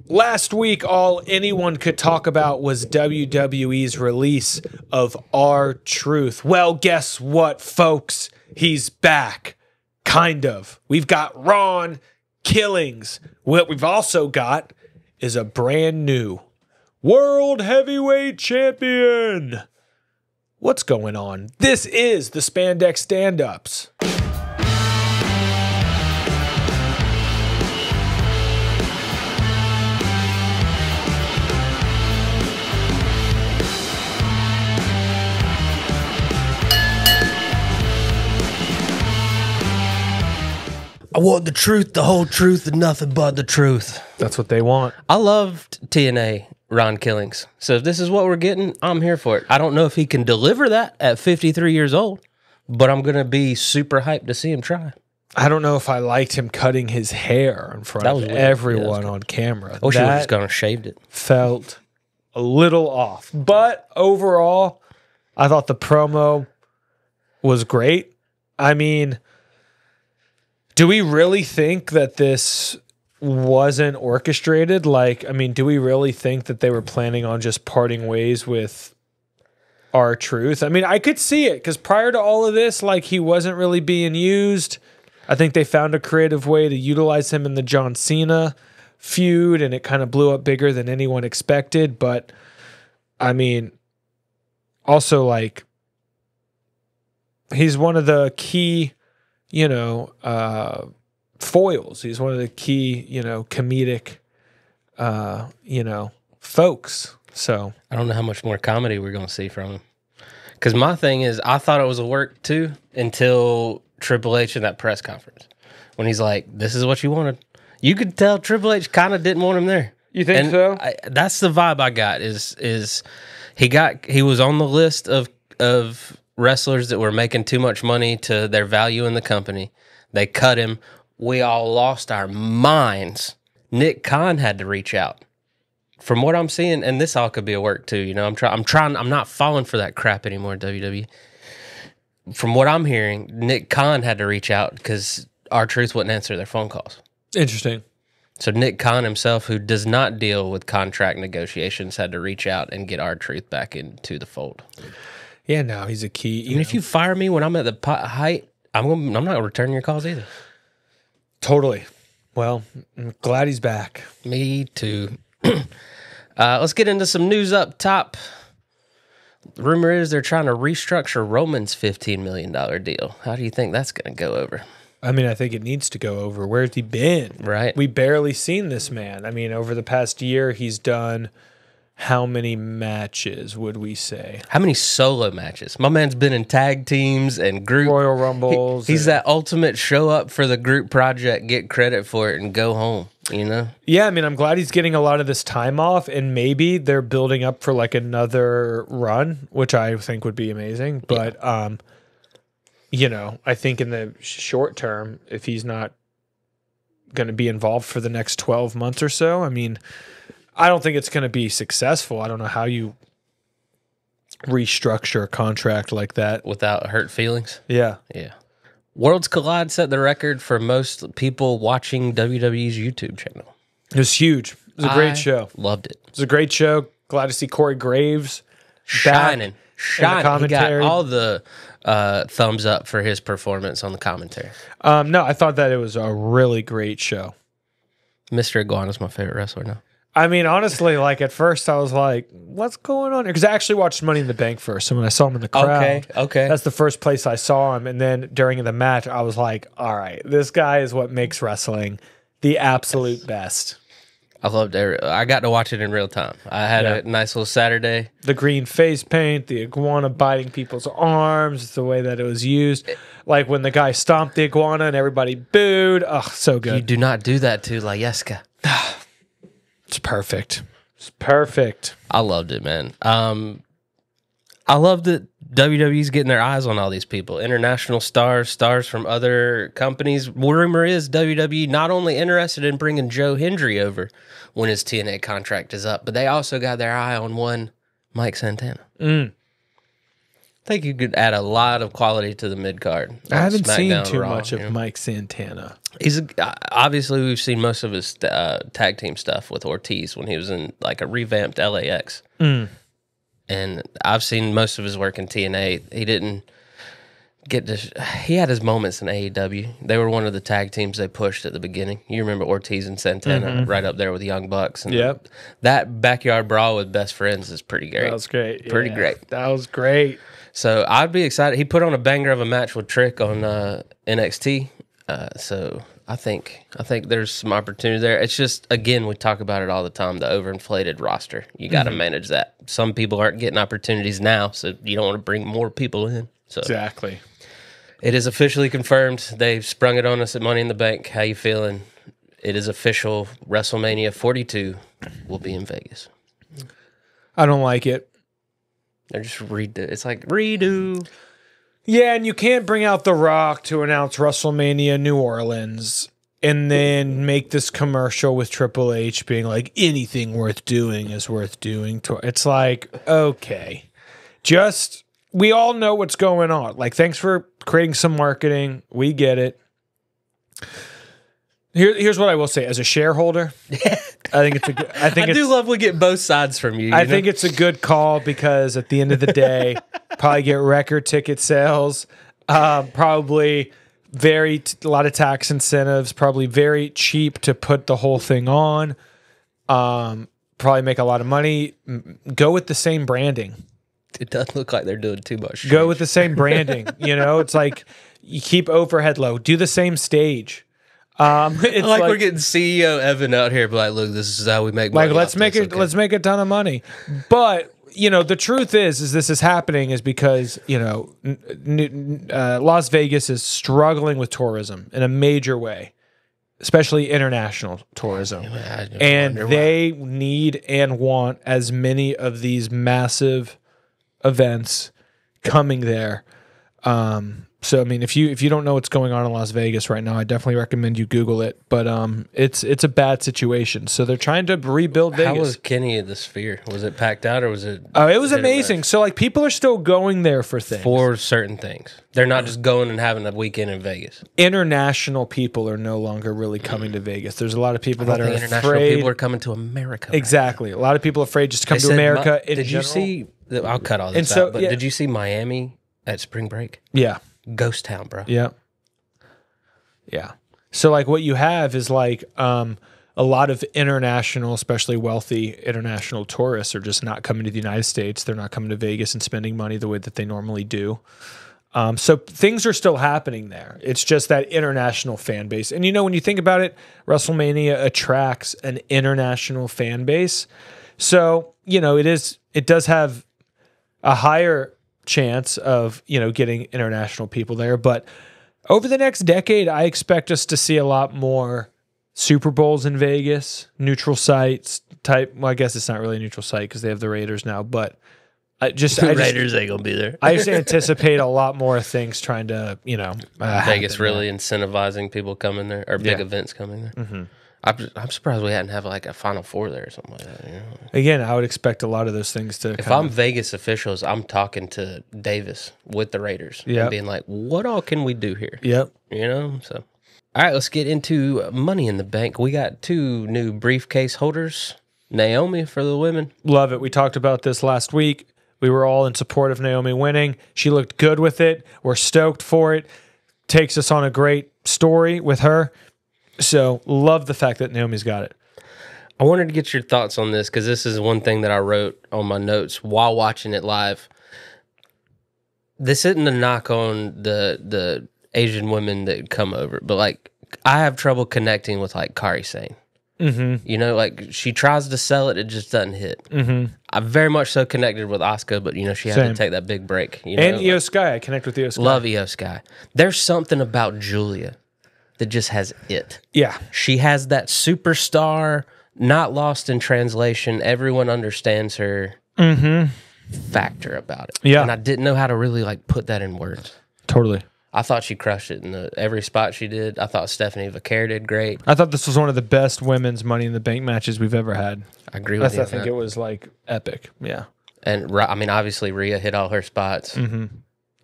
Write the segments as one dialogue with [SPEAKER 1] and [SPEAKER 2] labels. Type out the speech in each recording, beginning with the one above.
[SPEAKER 1] Last week, all anyone could talk about was WWE's release of R-Truth. Well, guess what, folks? He's back. Kind of. We've got Ron Killings. What we've also got is a brand new World Heavyweight Champion. What's going on? This is the Spandex StandUps.
[SPEAKER 2] I want the truth, the whole truth, and nothing but the truth.
[SPEAKER 1] That's what they want.
[SPEAKER 2] I loved TNA Ron Killings. So if this is what we're getting, I'm here for it. I don't know if he can deliver that at 53 years old, but I'm going to be super hyped to see him try.
[SPEAKER 1] I don't know if I liked him cutting his hair in front of everyone on camera.
[SPEAKER 2] I wish he would just gone and shaved it.
[SPEAKER 1] Felt a little off. But overall, I thought the promo was great. I mean, do we really think that this wasn't orchestrated? Like, I mean, do we really think that they were planning on just parting ways with R-Truth? I mean, I could see it because prior to all of this, like, he wasn't really being used. I think they found a creative way to utilize him in the John Cena feud, and it kind of blew up bigger than anyone expected. But, I mean, also, like, he's one of the key, you know, foils. He's one of the key, you know, comedic, you know, folks. So
[SPEAKER 2] I don't know how much more comedy we're going to see from him. Because my thing is, I thought it was a work too until Triple H in that press conference when he's like, "This is what you wanted." You could tell Triple H kind of didn't want him there.
[SPEAKER 1] You think so?
[SPEAKER 2] That's the vibe I got. Is he was on the list of wrestlers that were making too much money to their value in the company. They cut him. We all lost our minds. Nick Khan had to reach out. From what I'm seeing, and this all could be a work too, you know, I'm not falling for that crap anymore, WWE. From what I'm hearing, Nick Khan had to reach out because R-Truth wouldn't answer their phone calls.
[SPEAKER 1] Interesting.
[SPEAKER 2] So Nick Khan himself, who does not deal with contract negotiations, had to reach out and get R-Truth back into the fold.
[SPEAKER 1] Yeah, no, he's a key.
[SPEAKER 2] Even if you fire me when I'm at the height, I'm not going to return your calls either.
[SPEAKER 1] Totally. Well, I'm glad he's back.
[SPEAKER 2] Me too. Let's get into some news up top. Rumor is they're trying to restructure Roman's $15 million deal. How do you think that's going to go over?
[SPEAKER 1] I mean, I think it needs to go over. Where's he been?
[SPEAKER 2] Right.
[SPEAKER 1] We barely seen this man. I mean, over the past year, he's done how many matches, would we say?
[SPEAKER 2] How many solo matches? My man's been in tag teams and group.
[SPEAKER 1] Royal Rumbles.
[SPEAKER 2] He's that ultimate show up for the group project, get credit for it, and go home, you know?
[SPEAKER 1] Yeah, I mean, I'm glad he's getting a lot of this time off, and maybe they're building up for, like, another run, which I think would be amazing. But, you know, I think in the short term, if he's not going to be involved for the next 12 months or so, I mean, I don't think it's going to be successful. I don't know how you restructure a contract like that.
[SPEAKER 2] Without hurt feelings?
[SPEAKER 1] Yeah.
[SPEAKER 2] Yeah. Worlds Collide set the record for most people watching WWE's YouTube channel.
[SPEAKER 1] It was huge. It was a great show.
[SPEAKER 2] Loved it.
[SPEAKER 1] It was a great show. Glad to see Corey Graves
[SPEAKER 2] shining. He got
[SPEAKER 1] commentary.
[SPEAKER 2] all the thumbs up for his performance on the commentary.
[SPEAKER 1] No, I thought that it was a really great show.
[SPEAKER 2] Mr. Iguana's my favorite wrestler now.
[SPEAKER 1] I mean, honestly, like at first I was like, what's going on here? Because I actually watched Money in the Bank first. And when I saw him in the crowd,
[SPEAKER 2] okay.
[SPEAKER 1] That's the first place I saw him. And then during the match, I was like, all right, this guy is what makes wrestling the absolute best.
[SPEAKER 2] I loved it. I got to watch it in real time. I had a nice little Saturday.
[SPEAKER 1] The green face paint, the iguana biting people's arms, the way that it was used. Like when the guy stomped the iguana and everybody booed. Oh, so good.
[SPEAKER 2] You do not do that to Layeska.
[SPEAKER 1] It's perfect. It's perfect.
[SPEAKER 2] I loved it, man. I love that WWE's getting their eyes on all these people. International stars, stars from other companies. Rumor is WWE not only interested in bringing Joe Hendry over when his TNA contract is up, but they also got their eye on one Mike Santana. think you could add a lot of quality to the mid card.
[SPEAKER 1] I haven't seen
[SPEAKER 2] SmackDown,
[SPEAKER 1] too
[SPEAKER 2] Raw,
[SPEAKER 1] much of Mike Santana.
[SPEAKER 2] He's obviously we've seen most of his tag team stuff with Ortiz when he was in like a revamped LAX, and I've seen most of his work in TNA. He didn't get to. He had his moments in AEW. They were one of the tag teams they pushed at the beginning. You remember Ortiz and Santana right up there with the Young Bucks. And
[SPEAKER 1] Yep.
[SPEAKER 2] that backyard brawl with best friends is pretty great.
[SPEAKER 1] That was great.
[SPEAKER 2] Pretty great.
[SPEAKER 1] That was great.
[SPEAKER 2] So I'd be excited. He put on a banger of a match with Trick on NXT. So I think there's some opportunity there. It's just, again, we talk about it all the time, the overinflated roster. You got to manage that. Some people aren't getting opportunities now, so you don't want to bring more people in. So
[SPEAKER 1] Exactly.
[SPEAKER 2] it is officially confirmed. They've sprung it on us at Money in the Bank. How you feeling? It is official. WrestleMania 42 will be in Vegas.
[SPEAKER 1] I don't like it.
[SPEAKER 2] They're just redo. It's like redo.
[SPEAKER 1] Yeah, and you can't bring out The Rock to announce WrestleMania New Orleans and then make this commercial with Triple H being like, anything worth doing is worth doing. It's like, okay. Just, we all know what's going on. Like, thanks for creating some marketing. We get it. Here's what I will say. As a shareholder, I think it's a good, I
[SPEAKER 2] do love we get both sides from you.
[SPEAKER 1] I think it's a good call because at the end of the day, probably get record ticket sales, probably a lot of tax incentives, probably very cheap to put the whole thing on, probably make a lot of money. Go with the same branding.
[SPEAKER 2] It doesn't look like they're doing too much.
[SPEAKER 1] Go with the same branding. It's like you keep overhead low. Do the same stage. It's
[SPEAKER 2] like we're getting CEO Evan out here, but like, look, this is how we make money.
[SPEAKER 1] Like, let's make a ton of money. But the truth is this is happening is because Las Vegas is struggling with tourism in a major way, especially international tourism, and they need and want as many of these massive events coming there. So I mean, if you don't know what's going on in Las Vegas right now, I definitely recommend you Google it. But it's a bad situation. So they're trying to rebuild Vegas.
[SPEAKER 2] How was Kenny at the Sphere? Was it packed out or was it?
[SPEAKER 1] Oh, it was amazing. So like people are still going there for things.
[SPEAKER 2] For certain things, they're not just going and having a weekend in Vegas.
[SPEAKER 1] International people are no longer really coming to Vegas. There's a lot of people that are
[SPEAKER 2] international
[SPEAKER 1] afraid.
[SPEAKER 2] People are coming to America.
[SPEAKER 1] Exactly. A lot of people are afraid just to come to America.
[SPEAKER 2] Did you see? I'll cut all this out. But did you see Miami at spring break?
[SPEAKER 1] Yeah.
[SPEAKER 2] Ghost town, bro.
[SPEAKER 1] Yeah. Yeah. So like what you have is like a lot of international, especially wealthy international tourists are just not coming to the United States. They're not coming to Vegas and spending money the way that they normally do. So things are still happening there. It's just that international fan base. And when you think about it, WrestleMania attracts an international fan base. So, it does have a higher chance of getting international people there, but over the next decade I expect us to see a lot more Super Bowls in Vegas, neutral sites type. Well, I guess it's not really a neutral site because they have the Raiders now, but
[SPEAKER 2] Raiders ain't gonna be there.
[SPEAKER 1] I just anticipate a lot more things trying to
[SPEAKER 2] Vegas really incentivizing people coming there or big events coming there. Mm-hmm. I'm surprised we hadn't have like a Final Four there or something like that.
[SPEAKER 1] Again, I would expect a lot of those things to.
[SPEAKER 2] If I'm Vegas officials, I'm talking to Davis with the Raiders and being like, "What all can we do here?"
[SPEAKER 1] Yep.
[SPEAKER 2] So, all right, let's get into Money in the Bank. We got 2 new briefcase holders. Naomi for the women.
[SPEAKER 1] Love it. We talked about this last week. We were all in support of Naomi winning. She looked good with it. We're stoked for it. Takes us on a great story with her. So, love the fact that Naomi's got it.
[SPEAKER 2] I wanted to get your thoughts on this because this is one thing that I wrote on my notes while watching it live. This isn't a knock on the Asian women that come over, but like I have trouble connecting with like Kari Sane. Mm-hmm. Like she tries to sell it, it just doesn't hit. Mm-hmm. I very much so connected with Asuka, but she had to take that big break.
[SPEAKER 1] And Io Sky, I connect with Io Sky.
[SPEAKER 2] Love Io Sky. There's something about Julia that just has it.
[SPEAKER 1] Yeah.
[SPEAKER 2] She has that superstar, not lost in translation, everyone understands her factor about it.
[SPEAKER 1] Yeah.
[SPEAKER 2] And I didn't know how to really like put that in words.
[SPEAKER 1] Totally.
[SPEAKER 2] I thought she crushed it in every spot she did. I thought Stephanie Vaquer did great.
[SPEAKER 1] I thought this was one of the best women's Money in the Bank matches we've ever had.
[SPEAKER 2] I agree with you.
[SPEAKER 1] I think it was like epic. Yeah.
[SPEAKER 2] And I mean, obviously, Rhea hit all her spots.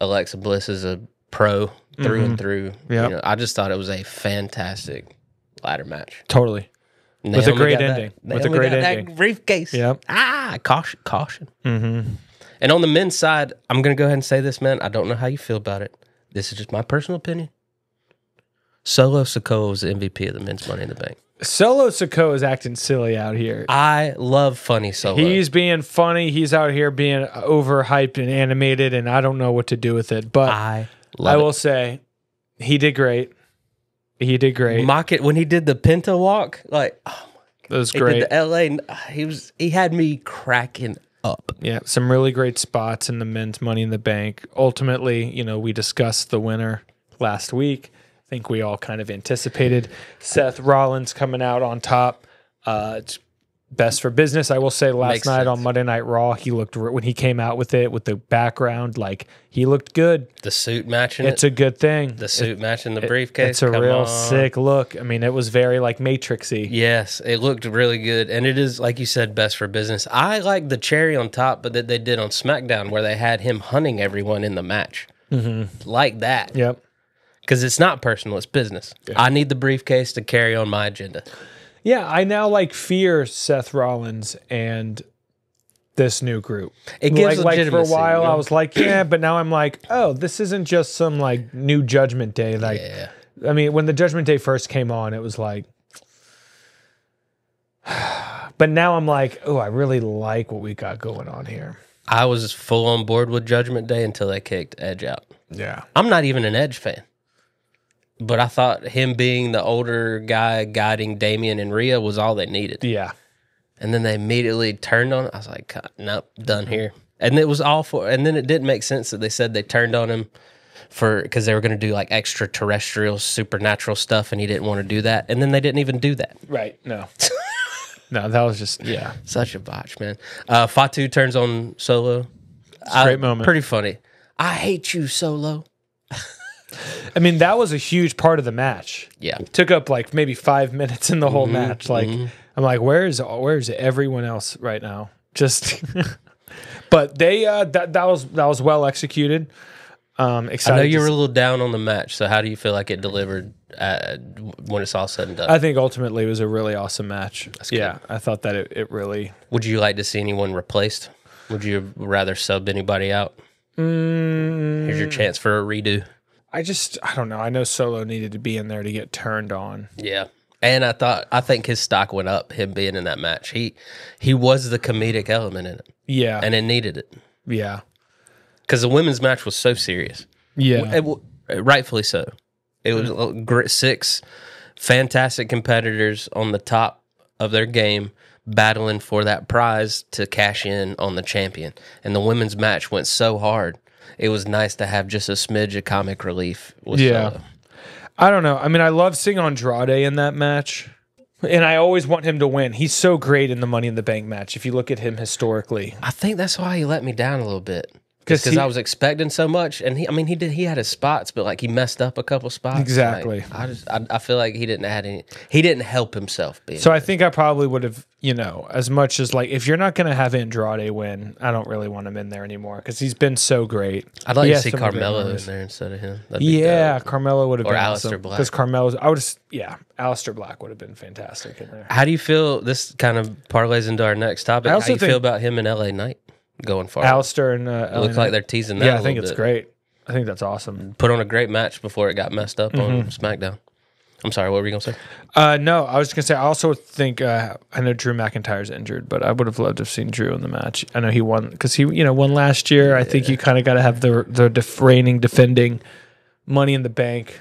[SPEAKER 2] Alexa Bliss is a pro through and through.
[SPEAKER 1] Yep.
[SPEAKER 2] You know, I just thought it was a fantastic ladder match.
[SPEAKER 1] Totally. With a great ending. With a great ending.
[SPEAKER 2] That briefcase.
[SPEAKER 1] Yep.
[SPEAKER 2] Caution. And on the men's side, I'm going to go ahead and say this, man. I don't know how you feel about it. This is just my personal opinion. Solo Sikoa was the MVP of the men's Money in the Bank.
[SPEAKER 1] Solo Sikoa is acting silly out here.
[SPEAKER 2] I love funny Solo.
[SPEAKER 1] He's being funny. He's out here being overhyped and animated, and I don't know what to do with it. But I will say, he did great. He did great.
[SPEAKER 2] Mock it when he did the Pinto walk. Like, oh my God.
[SPEAKER 1] That was great.
[SPEAKER 2] He did the LA. He had me cracking up.
[SPEAKER 1] Yeah, some really great spots in the men's Money in the Bank. Ultimately, you know, we discussed the winner last week. I think we all kind of anticipated Seth Rollins coming out on top. It's best for business. I will say last night on Monday Night Raw, he looked, when he came out with it, with the background, like he looked good.
[SPEAKER 2] The suit matching
[SPEAKER 1] It's a good thing.
[SPEAKER 2] The suit matching the briefcase.
[SPEAKER 1] It's a real sick look. I mean, it was very like Matrixy.
[SPEAKER 2] Yes, it looked really good. And it is, like you said, best for business. I like the cherry on top, but that they did on SmackDown where they had him hunting everyone in the match. Like that.
[SPEAKER 1] Yep.
[SPEAKER 2] Because it's not personal, it's business. Yeah. I need the briefcase to carry on my agenda.
[SPEAKER 1] Yeah, I now like fear Seth Rollins and this new group.
[SPEAKER 2] It gives
[SPEAKER 1] like for a while, I was like, yeah, but now I'm like, oh, this isn't just some like new Judgment Day. Like, I mean, when the Judgment Day first came on, it was like, but now I'm like, oh, I really like what we got going on here.
[SPEAKER 2] I was full on board with Judgment Day until they kicked Edge out.
[SPEAKER 1] Yeah,
[SPEAKER 2] I'm not even an Edge fan. But I thought him being the older guy guiding Damian and Rhea was all they needed.
[SPEAKER 1] Yeah.
[SPEAKER 2] And then they immediately turned on it. I was like, nope, done here. And it was all for, and then it didn't make sense that they said they turned on him because they were going to do like extraterrestrial, supernatural stuff, and he didn't want to do that. And then they didn't even do that.
[SPEAKER 1] Right. No. No, that was just,
[SPEAKER 2] Such a botch, man. Fatu turns on Solo.
[SPEAKER 1] Great moment.
[SPEAKER 2] Pretty funny. I hate you, Solo.
[SPEAKER 1] I mean, that was a huge part of the match.
[SPEAKER 2] Yeah.
[SPEAKER 1] It took up like maybe 5 minutes in the whole match. Like, I'm like, where's everyone else right now? Just, but they, that was well executed. Excited.
[SPEAKER 2] I know you were a little down on the match. So how do you feel like it delivered when it's all said and done?
[SPEAKER 1] I think ultimately it was a really awesome match. Yeah. I thought that it really.
[SPEAKER 2] Would you like to see anyone replaced? Would you rather sub anybody out? Here's your chance for a redo.
[SPEAKER 1] I don't know. I know Solo needed to be in there to get turned on.
[SPEAKER 2] Yeah. And I think his stock went up, him being in that match. He was the comedic element in it. Yeah. And it needed it.
[SPEAKER 1] Yeah.
[SPEAKER 2] Because the women's match was so serious.
[SPEAKER 1] Yeah.
[SPEAKER 2] Rightfully so. It was 6 fantastic competitors on the top of their game battling for that prize to cash in on the champion. And the women's match went so hard. It was nice to have just a smidge of comic relief with Solo.
[SPEAKER 1] I don't know. I mean, I love seeing Andrade in that match, and I always want him to win. He's so great in the Money in the Bank match, if you look at him historically.
[SPEAKER 2] I think that's why he let me down a little bit. Because I was expecting so much, and he had his spots, but like he messed up a couple spots.
[SPEAKER 1] Exactly.
[SPEAKER 2] Like, I feel like he didn't help himself.
[SPEAKER 1] So I think I probably would have, as much as like, if you're not going to have Andrade win, I don't really want him in there anymore because he's been so great.
[SPEAKER 2] I'd like to see Carmelo in there instead of him.
[SPEAKER 1] Yeah, Carmelo would have been
[SPEAKER 2] awesome. Or
[SPEAKER 1] Aleister Black. Because Carmelo's, Aleister Black would have been fantastic in there.
[SPEAKER 2] How do you feel? This kind of parlays into our next topic. How do you feel about him and LA Knight going forward?
[SPEAKER 1] Aleister and
[SPEAKER 2] it looks like they're teasing that.
[SPEAKER 1] Yeah, I think it's great. I think that's awesome.
[SPEAKER 2] Put on a great match before it got messed up on SmackDown. I'm sorry, what were you going to say?
[SPEAKER 1] No, I was just going to say, I also think, I know Drew McIntyre's injured, but I would have loved to have seen Drew in the match. I know he won, because he won last year. I think you kind of got to have the reigning, defending Money in the Bank.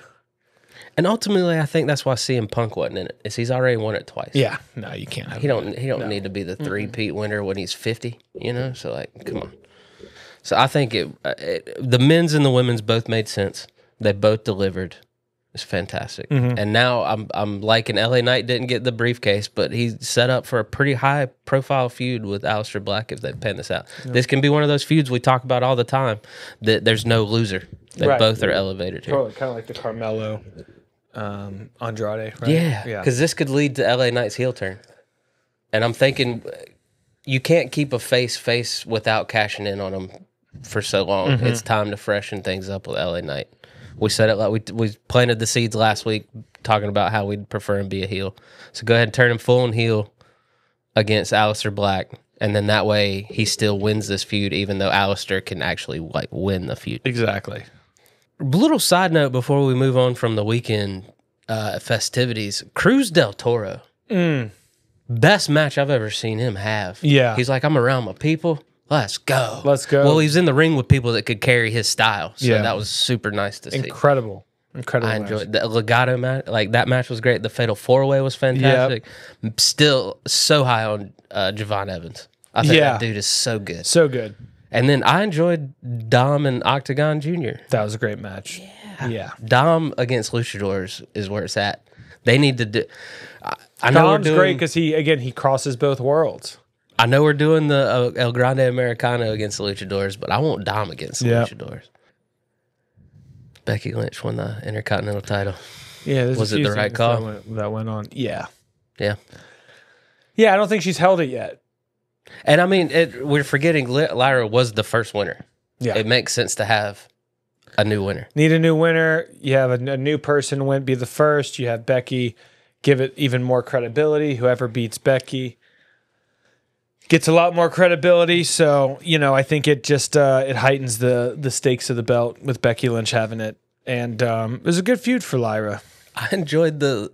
[SPEAKER 2] And ultimately, I think that's why CM Punk wasn't in it, is he's already won it twice.
[SPEAKER 1] Yeah, no, you can't have
[SPEAKER 2] He don't need to be the three-peat winner when he's 50, So, like, come on. So I think the men's and the women's both made sense. They both delivered. It's fantastic. And now I'm liking LA Knight didn't get the briefcase, but he's set up for a pretty high-profile feud with Aleister Black if they pan this out. Yeah. This can be one of those feuds we talk about all the time, that there's no loser. They both are elevated here.
[SPEAKER 1] Totally, kind of like the Carmelo Andrade, right?
[SPEAKER 2] Yeah, because this could lead to LA Knight's heel turn. And I'm thinking, you can't keep a face without cashing in on them for so long.
[SPEAKER 1] Mm-hmm.
[SPEAKER 2] It's time to freshen things up with LA Knight. We said it like we planted the seeds last week talking about how we'd prefer him be a heel. So go ahead and turn him full and heel against Aleister Black. And then that way he still wins this feud, even though Aleister can actually like win the feud.
[SPEAKER 1] Exactly.
[SPEAKER 2] Little side note before we move on from the weekend festivities. Cruz del Toro. Best match I've ever seen him have.
[SPEAKER 1] Yeah.
[SPEAKER 2] He's like, I'm around my people. Let's go.
[SPEAKER 1] Let's go.
[SPEAKER 2] Well, he's in the ring with people that could carry his style. So
[SPEAKER 1] Yeah.
[SPEAKER 2] that was super nice to see.
[SPEAKER 1] Incredible
[SPEAKER 2] I enjoyed the Legato match. Like that match was great. The Fatal 4-Way was fantastic. Still so high on Javon Evans. I think that dude is so good.
[SPEAKER 1] So good.
[SPEAKER 2] And then I enjoyed Dom and Octagon Jr.
[SPEAKER 1] That was a great match. Yeah.
[SPEAKER 2] Dom against Luchadors is where it's at. They need to do. I know
[SPEAKER 1] Dom's great because he crosses both worlds.
[SPEAKER 2] I know we're doing the El Grande Americano against the Luchadors, but I want Dom against the Luchadors. Becky Lynch won the Intercontinental title.
[SPEAKER 1] Yeah,
[SPEAKER 2] was it the right call?
[SPEAKER 1] That went on. Yeah.
[SPEAKER 2] Yeah.
[SPEAKER 1] Yeah, I don't think she's held it yet.
[SPEAKER 2] And I mean, we're forgetting Lyra was the first winner.
[SPEAKER 1] Yeah.
[SPEAKER 2] It makes sense to have a new winner.
[SPEAKER 1] Need a new winner. You have a new person be the first. You have Becky give it even more credibility. Whoever beats Becky gets a lot more credibility. So, I think it just it heightens the stakes of the belt with Becky Lynch having it. And it was a good feud for Lyra.
[SPEAKER 2] I enjoyed the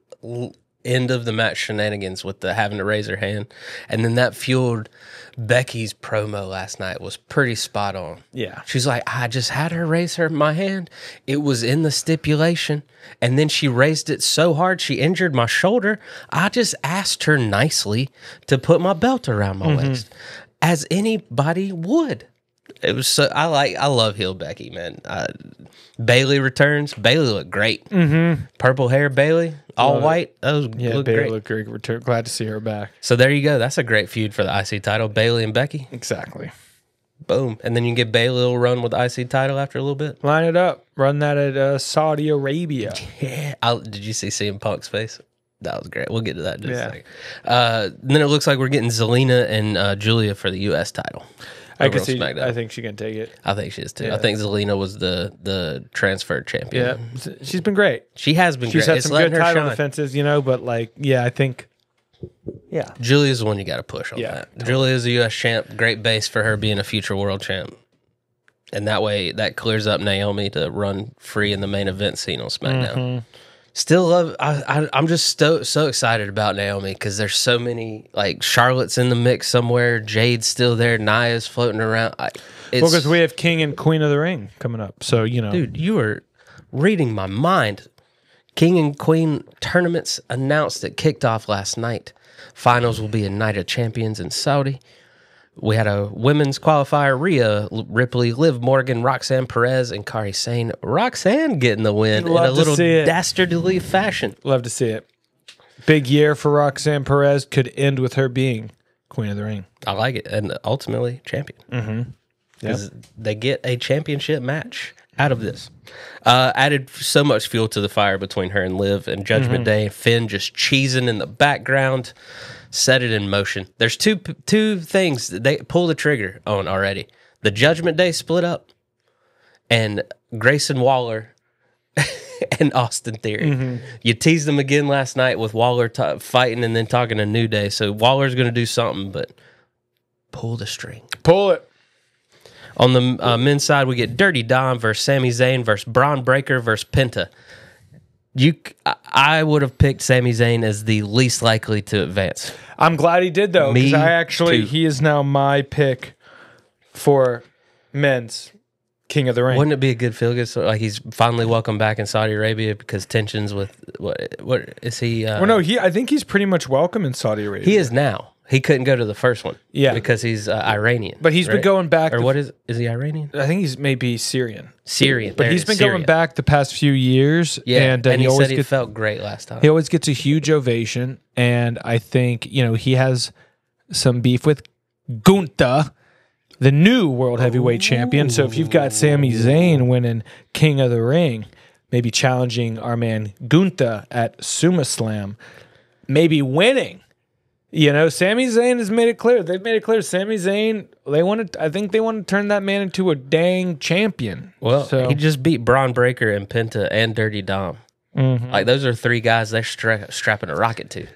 [SPEAKER 2] end of the match shenanigans with the having to raise her hand. And then that fueled Becky's promo last night was pretty spot on.
[SPEAKER 1] Yeah.
[SPEAKER 2] She's like, I just had her raise my hand. It was in the stipulation. And then she raised it so hard she injured my shoulder. I just asked her nicely to put my belt around my waist, as anybody would. It was so I love heel Becky, man. Bailey returns. Bailey looked great. Purple hair Bailey, all white. That was
[SPEAKER 1] Bailey
[SPEAKER 2] great.
[SPEAKER 1] looked great. Glad to see her back.
[SPEAKER 2] So there you go. That's a great feud for the IC title. Bailey and Becky.
[SPEAKER 1] Exactly.
[SPEAKER 2] Boom. And then you can get Bailey a little run with the IC title after a little bit.
[SPEAKER 1] Line it up. Run that at Saudi Arabia.
[SPEAKER 2] Yeah. Did you see CM Punk's face? That was great. We'll get to that in just a second. Then it looks like we're getting Zelina and Julia for the U.S. title.
[SPEAKER 1] I can see. I think she can take it.
[SPEAKER 2] I think she is too. Yeah. I think Zelina was the transferred champion.
[SPEAKER 1] Yeah, she's been great.
[SPEAKER 2] She has been.
[SPEAKER 1] She's
[SPEAKER 2] great.
[SPEAKER 1] had some good title defenses, but I think. Yeah,
[SPEAKER 2] Julia's the one you got to push on that. Totally. Julia's a U.S. champ. Great base for her being a future world champ, and that way that clears up Naomi to run free in the main event scene on SmackDown. Still love. I'm just so excited about Naomi because there's so many, like Charlotte's in the mix somewhere. Jade's still there. Naya's floating around.
[SPEAKER 1] Because we have King and Queen of the Ring coming up. So
[SPEAKER 2] dude, you are reading my mind. King and Queen tournaments announced that kicked off last night. Finals will be a Night of Champions in Saudi. We had a women's qualifier, Rhea Ripley, Liv Morgan, Roxanne Perez, and Kairi Sane. Roxanne getting the win in a little dastardly fashion.
[SPEAKER 1] Love to see it. Big year for Roxanne Perez. Could end with her being Queen of the Ring.
[SPEAKER 2] I like it. And ultimately champion. Because they get a championship match out of this. Added so much fuel to the fire between her and Liv and Judgment Day. Finn just cheesing in the background. Set it in motion. There's two things that they pull the trigger on already. The Judgment Day split up and Grayson Waller and Austin Theory. You teased them again last night with Waller fighting and then talking to New Day. So Waller's going to do something, but pull the string.
[SPEAKER 1] Pull it.
[SPEAKER 2] On the men's side, we get Dirty Dom versus Sami Zayn versus Braun Breaker versus Penta. I would have picked Sami Zayn as the least likely to advance.
[SPEAKER 1] I'm glad he did, though, because he is now my pick for men's King of the Ring.
[SPEAKER 2] Wouldn't it be a good feel-good? So, like he's finally welcome back in Saudi Arabia because tensions with what is he?
[SPEAKER 1] Well, no, I think he's pretty much welcome in Saudi Arabia.
[SPEAKER 2] He is now. He couldn't go to the first one, because he's Iranian.
[SPEAKER 1] But he's been going back.
[SPEAKER 2] Or what is he Iranian?
[SPEAKER 1] I think he's maybe Syrian.
[SPEAKER 2] But
[SPEAKER 1] he's been going back the past few years.
[SPEAKER 2] Yeah, and he said he felt great last time.
[SPEAKER 1] He always gets a huge ovation, and I think he has some beef with Gunther, the new world heavyweight champion. So if you've got Sami Zayn winning King of the Ring, maybe challenging our man Gunther at SummerSlam, maybe winning. You know, Sami Zayn has made it clear. They've made it clear. Sami Zayn, I think they want to turn that man into a dang champion.
[SPEAKER 2] Well,
[SPEAKER 1] So,
[SPEAKER 2] he just beat Braun Breaker and Penta and Dirty Dom. Like, those are 3 guys they're strapping a rocket to.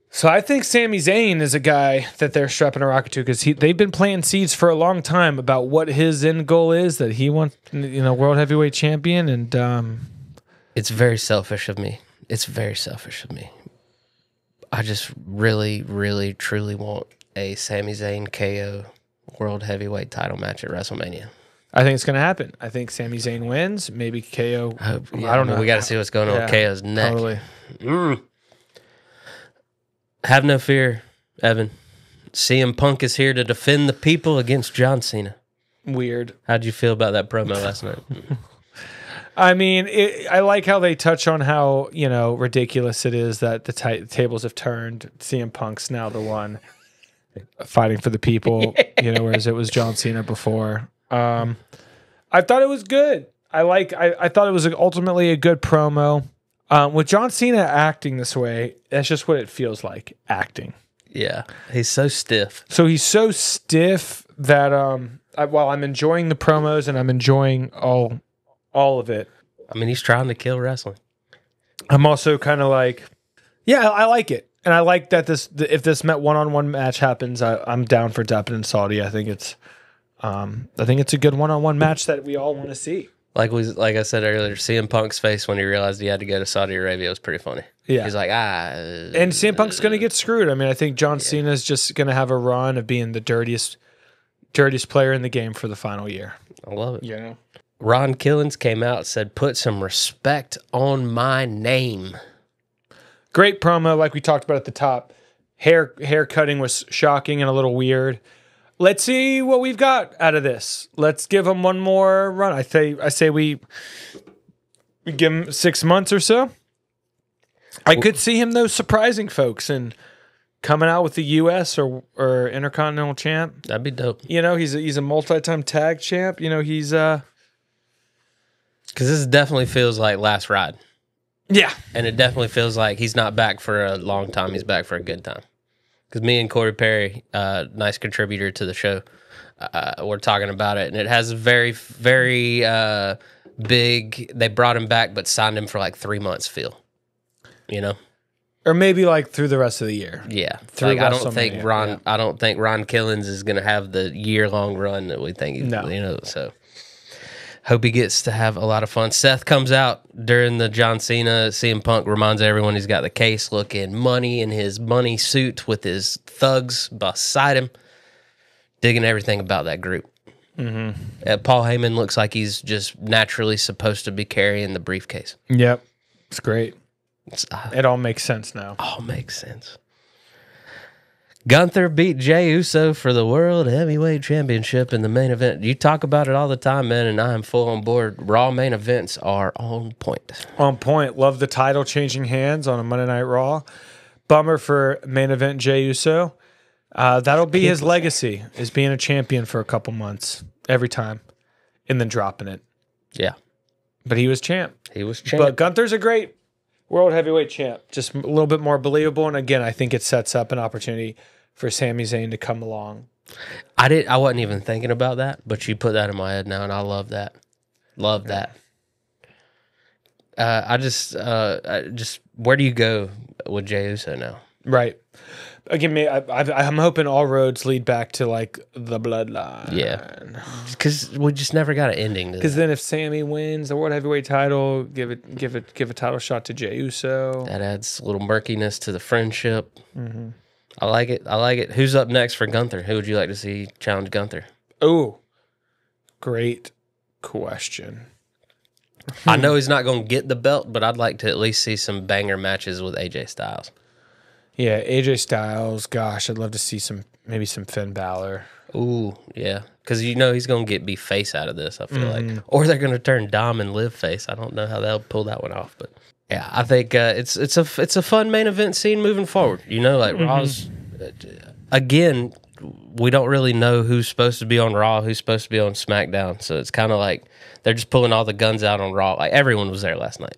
[SPEAKER 1] so I think Sami Zayn is a guy that they're strapping a rocket to because they've been planting seeds for a long time about what his end goal is, that he wants, world heavyweight champion. And
[SPEAKER 2] It's very selfish of me. It's very selfish of me. I just really, really, truly want a Sami Zayn KO world heavyweight title match at WrestleMania.
[SPEAKER 1] I think it's going to happen. I think Sami Zayn wins. Maybe KO.
[SPEAKER 2] I don't know. We got to see what's going on with KO's neck.
[SPEAKER 1] Totally.
[SPEAKER 2] Have no fear, Evan. CM Punk is here to defend the people against John Cena.
[SPEAKER 1] Weird.
[SPEAKER 2] How'd you feel about that promo last night?
[SPEAKER 1] I mean, I like how they touch on how, ridiculous it is that the tables have turned. CM Punk's now the one fighting for the people, whereas it was John Cena before. I thought it was good. I thought it was ultimately a good promo. With John Cena acting this way, that's just what it feels like, acting.
[SPEAKER 2] Yeah, he's so stiff.
[SPEAKER 1] So he's so stiff that while I'm enjoying the promos and I'm enjoying all of it,
[SPEAKER 2] I mean, he's trying to kill wrestling.
[SPEAKER 1] I'm also kind of like, yeah, I like it. And I like that if this one-on-one match happens, I'm down for Deppen and Saudi. I think it's a good one-on-one match that we all want to see.
[SPEAKER 2] Like I said earlier, CM Punk's face when he realized he had to go to Saudi Arabia was pretty funny.
[SPEAKER 1] Yeah.
[SPEAKER 2] He's like,
[SPEAKER 1] And CM Punk's going to get screwed. I mean, I think John Cena's just going to have a run of being the dirtiest player in the game for the final year.
[SPEAKER 2] I love it.
[SPEAKER 1] You know?
[SPEAKER 2] Ron Killens came out and said, "Put some respect on my name."
[SPEAKER 1] Great promo, like we talked about at the top. Hair cutting was shocking and a little weird. Let's see what we've got out of this. Let's give him one more run. I say we give him 6 months or so. I could see him though surprising folks and coming out with the U.S. or Intercontinental champ.
[SPEAKER 2] That'd be dope.
[SPEAKER 1] He's a multi-time tag champ. He's
[SPEAKER 2] because this definitely feels like last ride.
[SPEAKER 1] Yeah,
[SPEAKER 2] and it definitely feels like he's not back for a long time. He's back for a good time. Because me and Corey Perry, nice contributor to the show, we're talking about it, and it has a very, very big. They brought him back, but signed him for like 3 months. Feel,
[SPEAKER 1] or maybe like through the rest of the year.
[SPEAKER 2] Yeah,
[SPEAKER 1] through
[SPEAKER 2] I don't think Ron Killens is going to have the year-long run that we think.
[SPEAKER 1] No.
[SPEAKER 2] So hope he gets to have a lot of fun. Seth comes out during the John Cena, CM Punk reminds everyone he's got the case looking money in his money suit with his thugs beside him, digging everything about that group. Paul Heyman looks like he's just naturally supposed to be carrying the briefcase.
[SPEAKER 1] Yep, it's great. It all makes sense now.
[SPEAKER 2] All makes sense. Gunther beat Jey Uso for the World Heavyweight Championship in the main event. You talk about it all the time, man, and I am full on board. Raw main events are on point.
[SPEAKER 1] On point. Love the title changing hands on a Monday Night Raw. Bummer for main event Jey Uso. That'll be his legacy, is being a champion for a couple months every time and then dropping it.
[SPEAKER 2] Yeah.
[SPEAKER 1] But he was champ.
[SPEAKER 2] But
[SPEAKER 1] Gunther's a great World Heavyweight champ. Just a little bit more believable. And again, I think it sets up an opportunity for Sami Zayn to come along.
[SPEAKER 2] I wasn't even thinking about that, but you put that in my head now, and I love that. Love that. I just where do you go with Jey Uso now?
[SPEAKER 1] Right. Again, I'm hoping all roads lead back to like the bloodline.
[SPEAKER 2] Yeah, because we just never got an ending.
[SPEAKER 1] Because then, if Sammy wins the World Heavyweight title, give a title shot to Jey Uso.
[SPEAKER 2] That adds a little murkiness to the friendship. I like it. Who's up next for Gunther? Who would you like to see challenge Gunther?
[SPEAKER 1] Oh, great question.
[SPEAKER 2] I know he's not going to get the belt, but I'd like to at least see some banger matches with AJ Styles.
[SPEAKER 1] Yeah, AJ Styles. Gosh, I'd love to see maybe some Finn Balor.
[SPEAKER 2] Ooh, yeah, because he's going to be face out of this. I feel like, or they're going to turn Dom and Liv face. I don't know how they'll pull that one off, but yeah, I think it's a fun main event scene moving forward. Like Raw's again. We don't really know who's supposed to be on Raw, who's supposed to be on SmackDown. So it's kind of like they're just pulling all the guns out on Raw. Like everyone was there last night.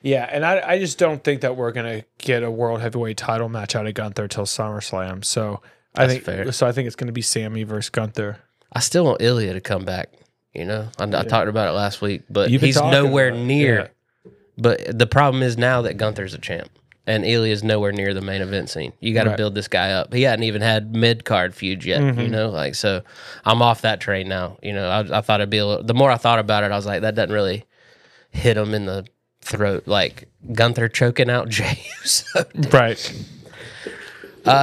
[SPEAKER 1] Yeah, and I just don't think that we're gonna get a world heavyweight title match out of Gunther till SummerSlam. So I think it's gonna be Sammy versus Gunther.
[SPEAKER 2] I still want Ilya to come back. You know, I talked about it last week, but he's nowhere near. Yeah. But the problem is now that Gunther's a champ and Ilya is nowhere near the main event scene. You got to build this guy up. He hadn't even had mid card feuds yet. You know, like so. I'm off that train now. You know, I thought it'd be a little. The more I thought about it, I was like, that doesn't really hit him in the throat like Gunther choking out Jey Uso.
[SPEAKER 1] Right.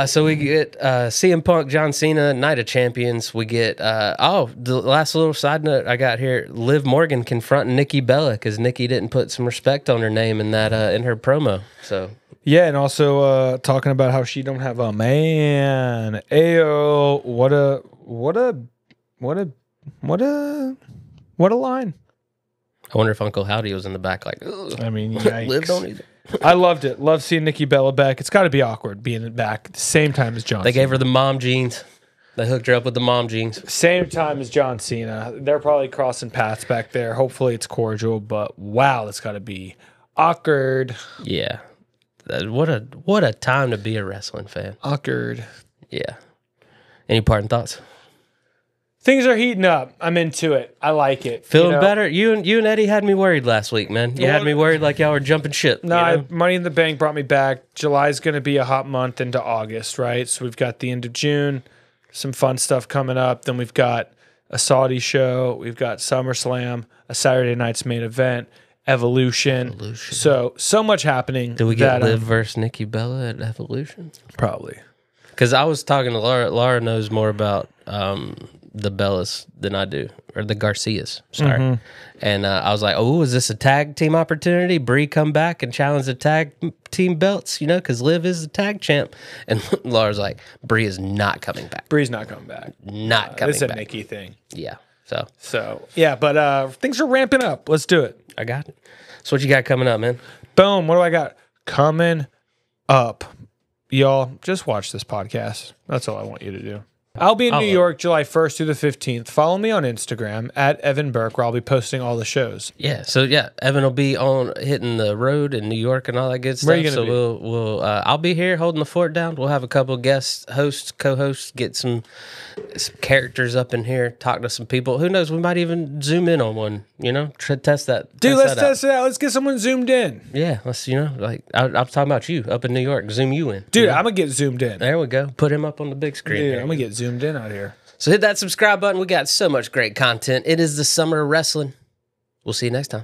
[SPEAKER 2] So we get CM Punk, John Cena, Night of Champions. We get the last little side note I got here: Liv Morgan confronting Nikki Bella because Nikki didn't put some respect on her name in that in her promo. So
[SPEAKER 1] yeah, and also talking about how she don't have a man. Ayo, what a line.
[SPEAKER 2] I wonder if Uncle Howdy was in the back like, ugh.
[SPEAKER 1] I mean, yikes.
[SPEAKER 2] Liv don't either.
[SPEAKER 1] I loved it. Love seeing Nikki Bella back. It's got to be awkward being back at the same time as John
[SPEAKER 2] They
[SPEAKER 1] Cena.
[SPEAKER 2] gave her the mom jeans. They hooked her up with the mom jeans.
[SPEAKER 1] Same time as John Cena. They're probably crossing paths back there. Hopefully it's cordial, but wow, that's got to be awkward.
[SPEAKER 2] Yeah. What a time to be a wrestling fan.
[SPEAKER 1] Awkward.
[SPEAKER 2] Yeah. Any parting thoughts?
[SPEAKER 1] Things are heating up. I'm into it. I like it.
[SPEAKER 2] Feeling better? You and Eddie had me worried last week, man. You had me worried like y'all were jumping ship.
[SPEAKER 1] No, Money in the Bank brought me back. July's going to be a hot month into August, right? So we've got the end of June, some fun stuff coming up. Then we've got a Saudi show. We've got SummerSlam, a Saturday night's main event, Evolution. So much happening.
[SPEAKER 2] Do we get Liv versus Nikki Bella at Evolution?
[SPEAKER 1] Probably.
[SPEAKER 2] Because I was talking to Laura. Laura knows more about the Bellas than I do, or the Garcias. Sorry. And I was like, "Oh, is this a tag team opportunity? Brie come back and challenge the tag team belts? You know, because Liv is the tag champ." And Laura's like, "Brie is not coming back.
[SPEAKER 1] Brie's not coming back.
[SPEAKER 2] Not coming back.
[SPEAKER 1] It's a Nikki thing.
[SPEAKER 2] Yeah.
[SPEAKER 1] So yeah, but things are ramping up. Let's do it.
[SPEAKER 2] I got it. So what you got coming up, man?
[SPEAKER 1] Boom. What do I got coming up? Y'all, just watch this podcast. That's all I want you to do. I'll be in New York July 1st through the 15th. Follow me on Instagram at Evan Berke, where I'll be posting all the shows.
[SPEAKER 2] Yeah, so yeah, Evan will be on hitting the road in New York and all that good stuff.
[SPEAKER 1] Where are you gonna
[SPEAKER 2] so
[SPEAKER 1] be?
[SPEAKER 2] we'll I'll be here holding the fort down. We'll have a couple guests, hosts, co-hosts, get some characters up in here, talk to some people. Who knows? We might even zoom in on one. You know, test that.
[SPEAKER 1] Dude, let's test it out. Let's get someone zoomed in.
[SPEAKER 2] Yeah, let's like I'm talking about you up in New York. Zoom you in,
[SPEAKER 1] dude. I'm gonna get zoomed in.
[SPEAKER 2] There we go. Put him up on the big screen.
[SPEAKER 1] Dude, I'm gonna get zoomed in out here.
[SPEAKER 2] So hit that subscribe button. We got so much great content. It is the summer of wrestling. We'll see you next time.